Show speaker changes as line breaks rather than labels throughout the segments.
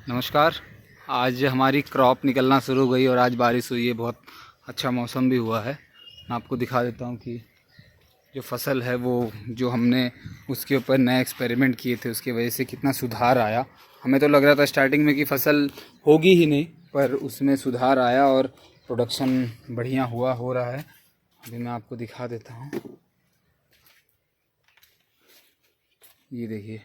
नमस्कार। आज हमारी क्रॉप निकलना शुरू हो गई और आज बारिश हुई है, बहुत अच्छा मौसम भी हुआ है। मैं आपको दिखा देता हूँ कि जो फसल है वो जो हमने उसके ऊपर नए एक्सपेरिमेंट किए थे उसकी वजह से कितना सुधार आया। हमें तो लग रहा था स्टार्टिंग में कि फसल होगी ही नहीं, पर उसमें सुधार आया और प्रोडक्शन बढ़िया हो रहा है। अभी मैं आपको दिखा देता हूँ, ये देखिए।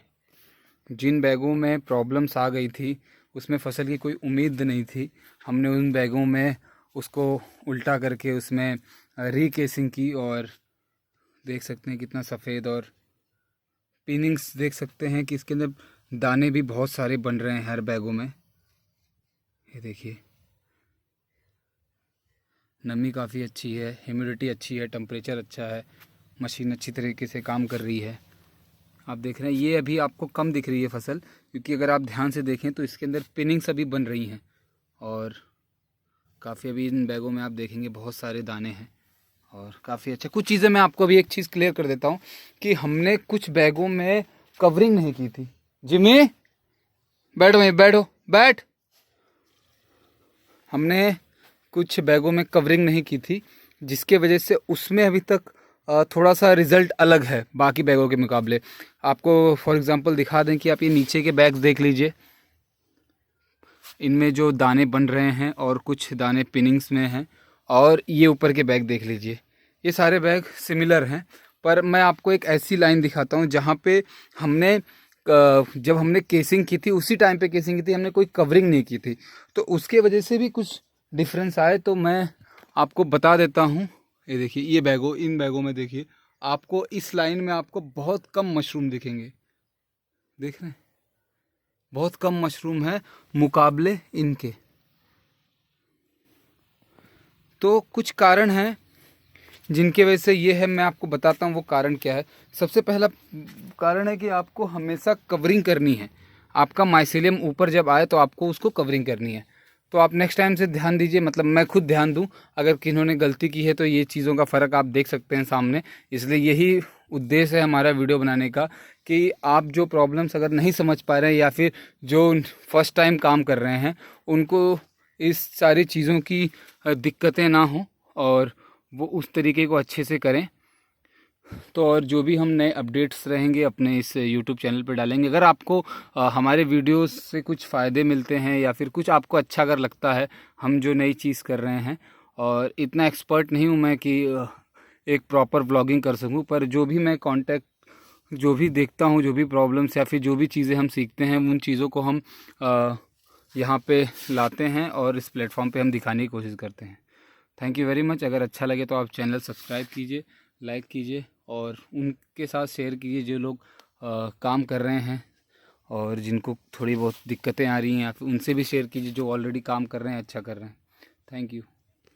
जिन बैगों में प्रॉब्लम्स आ गई थी उसमें फसल की कोई उम्मीद नहीं थी, हमने उन बैगों में उसको उल्टा करके उसमें रीकेसिंग की और देख सकते हैं कितना सफ़ेद, और पिनिंग्स देख सकते हैं कि इसके अंदर दाने भी बहुत सारे बन रहे हैं हर बैगों में। ये देखिए, नमी काफ़ी अच्छी है, ह्यूमिडिटी अच्छी है, टेम्परेचर अच्छा है, मशीन अच्छी तरीके से काम कर रही है। आप देख रहे हैं ये अभी आपको कम दिख रही है फसल, क्योंकि अगर आप ध्यान से देखें तो इसके अंदर पिनिंग्स अभी बन रही हैं और काफ़ी अभी इन बैगों में आप देखेंगे बहुत सारे दाने हैं और काफ़ी अच्छा। कुछ चीज़ें मैं आपको अभी एक चीज़ क्लियर कर देता हूँ कि हमने कुछ बैगों में कवरिंग नहीं की थी। जिमी बैठो, वहीं बैठो, बैठ। हमने कुछ बैगों में कवरिंग नहीं की थी, जिसके वजह से उसमें अभी तक थोड़ा सा रिज़ल्ट अलग है बाकी बैगों के मुकाबले। आपको फॉर एग्ज़ाम्पल दिखा दें कि आप ये नीचे के बैग्स देख लीजिए, इनमें जो दाने बन रहे हैं और कुछ दाने पिनिंग्स में हैं, और ये ऊपर के बैग देख लीजिए, ये सारे बैग सिमिलर हैं। पर मैं आपको एक ऐसी लाइन दिखाता हूँ जहाँ पे हमने जब हमने केसिंग की थी उसी टाइम पे केसिंग की थी, हमने कोई कवरिंग नहीं की थी, तो उसके वजह से भी कुछ डिफरेंस आए। तो मैं आपको बता देता हूँ, ये देखिए, ये बैगों इन बैगों में देखिए, आपको इस लाइन में आपको बहुत कम मशरूम दिखेंगे। देख रहे हैं, बहुत कम मशरूम है मुकाबले इनके। तो कुछ कारण हैं जिनके वजह से ये है, मैं आपको बताता हूँ वो कारण क्या है। सबसे पहला कारण है कि आपको हमेशा कवरिंग करनी है। आपका माइसेलियम ऊपर जब आए तो आपको उसको कवरिंग करनी है। तो आप नेक्स्ट टाइम से ध्यान दीजिए, मतलब मैं खुद ध्यान दूँ, अगर किन्होंने गलती की है तो ये चीज़ों का फ़र्क आप देख सकते हैं सामने। इसलिए यही उद्देश्य है हमारा वीडियो बनाने का, कि आप जो प्रॉब्लम्स अगर नहीं समझ पा रहे हैं या फिर जो फर्स्ट टाइम काम कर रहे हैं उनको इस सारी चीज़ों की दिक्कतें ना हो और वो उस तरीके को अच्छे से करें। तो और जो भी हम नए अपडेट्स रहेंगे अपने इस यूट्यूब चैनल पर डालेंगे। अगर आपको हमारे वीडियोस से कुछ फ़ायदे मिलते हैं या फिर कुछ आपको अच्छा अगर लगता है हम जो नई चीज़ कर रहे हैं, और इतना एक्सपर्ट नहीं हूँ मैं कि एक प्रॉपर व्लॉगिंग कर सकूँ, पर जो भी मैं कांटेक्ट जो भी देखता हूँ, जो भी प्रॉब्लम्स या फिर जो भी चीज़ें हम सीखते हैं उन चीज़ों को हम यहाँ पे लाते हैं और इस प्लेटफॉर्म पे हम दिखाने की कोशिश करते हैं। Thank you very much. अगर अच्छा लगे तो आप चैनल सब्सक्राइब कीजिए, लाइक कीजिए और उनके साथ शेयर कीजिए जो लोग काम कर रहे हैं और जिनको थोड़ी बहुत दिक्कतें आ रही हैं, या फिर उनसे भी शेयर कीजिए जो ऑलरेडी काम कर रहे हैं, अच्छा कर रहे हैं। Thank you.